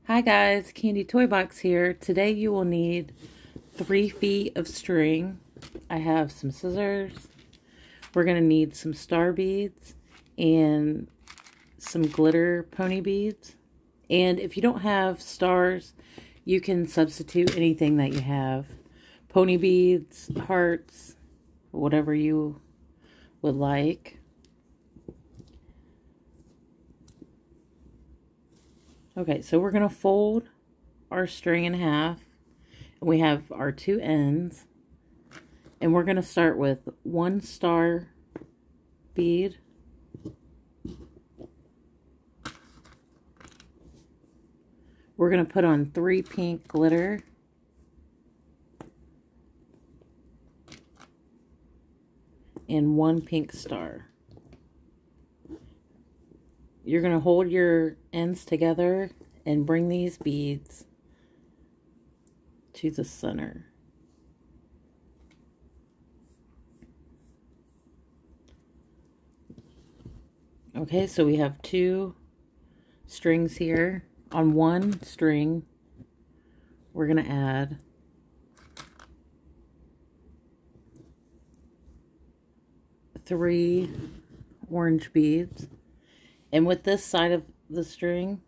Hi guys, Kandi Toy Box here. Today you will need 3 feet of string. I have some scissors. We're going to need some star beads and some glitter pony beads. And if you don't have stars, you can substitute anything that you have. Pony beads, hearts, whatever you would like. Okay, so we're going to fold our string in half. We have our 2 ends. And we're going to start with 1 star bead. We're going to put on 3 pink glitter. And 1 pink star. You're going to hold your ends together and bring these beads to the center. Okay, so we have 2 strings here. On 1 string, we're going to add three orange beads. And with this side of the string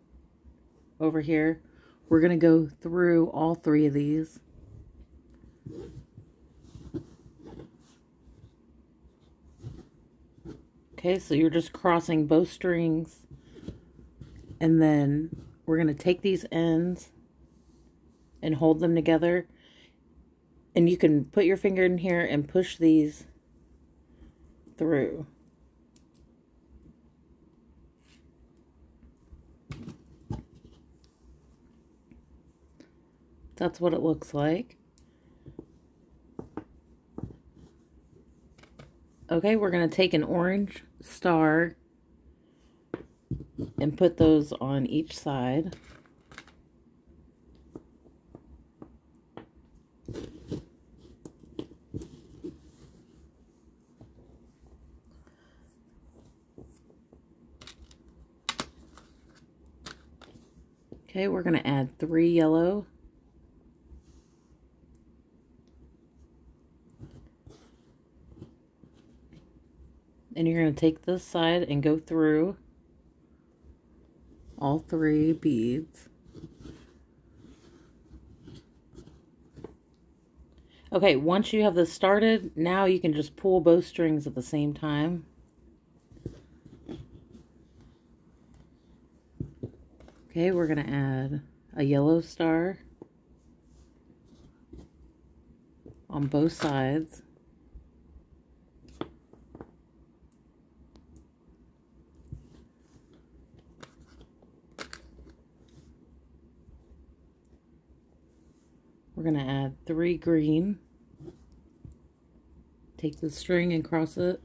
over here, we're going to go through all 3 of these. Okay, so you're just crossing both strings. And then we're going to take these ends and hold them together. And you can put your finger in here and push these through. That's what it looks like. Okay, we're going to take an orange star and put those on each side. Okay, we're going to add 3 yellow. And you're going to take this side and go through all 3 beads. Okay, once you have this started, now you can just pull both strings at the same time. Okay, we're going to add a yellow star on both sides. We're going to add 3 green. Take the string and cross it.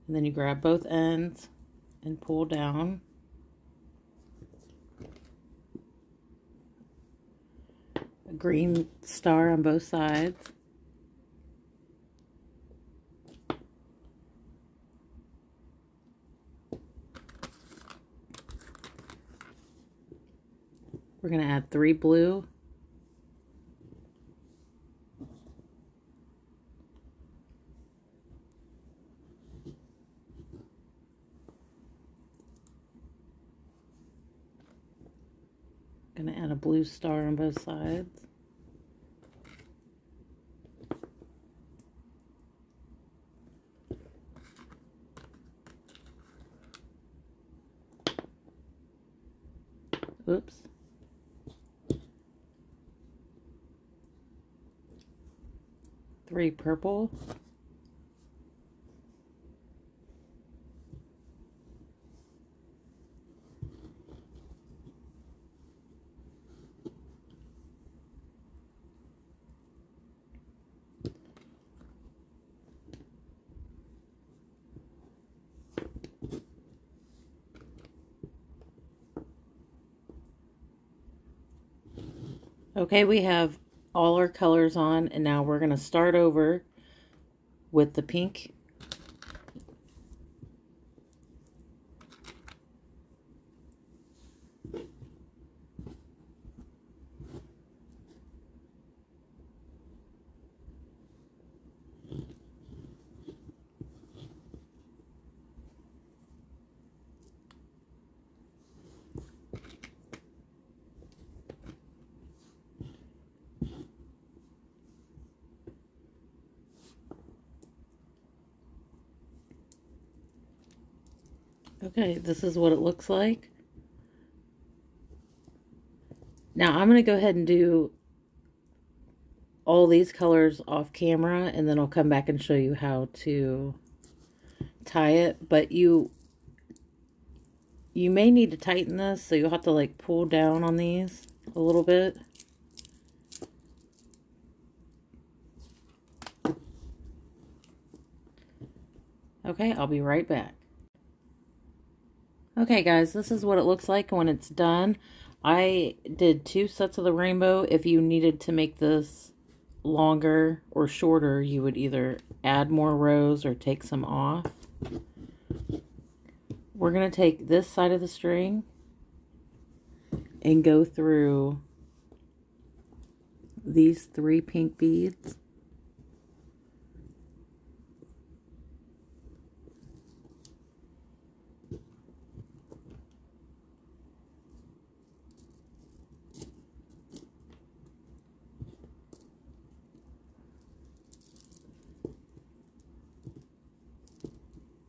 And then you grab both ends and pull down. A green star on both sides. We're going to add 3 blue. Going to add a blue star on both sides. Oops. Three purple. Okay, we have all our colors on, and now we're going to start over with the pink Okay, this is what it looks like. Now I'm going to go ahead and do all these colors off camera, and then I'll come back and show you how to tie it. But you may need to tighten this, so you'll have to like pull down on these a little bit. Okay, I'll be right back. Okay guys, this is what it looks like when it's done. I did 2 sets of the rainbow. If you needed to make this longer or shorter, you would either add more rows or take some off. We're going to take this side of the string and go through these 3 pink beads.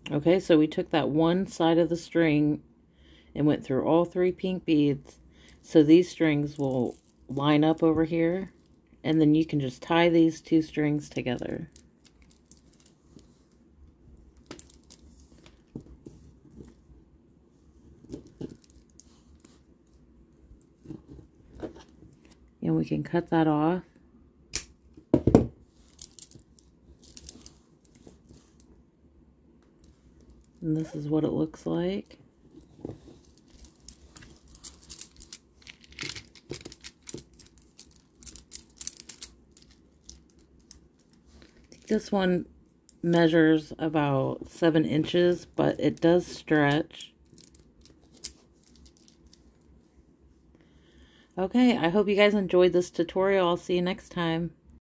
Okay, so we took that one side of the string and went through all 3 pink beads. So these strings will line up over here, and then you can just tie these 2 strings together. And we can cut that off. And this is what it looks like. I think this one measures about 7 inches, but it does stretch. Okay, I hope you guys enjoyed this tutorial. I'll see you next time.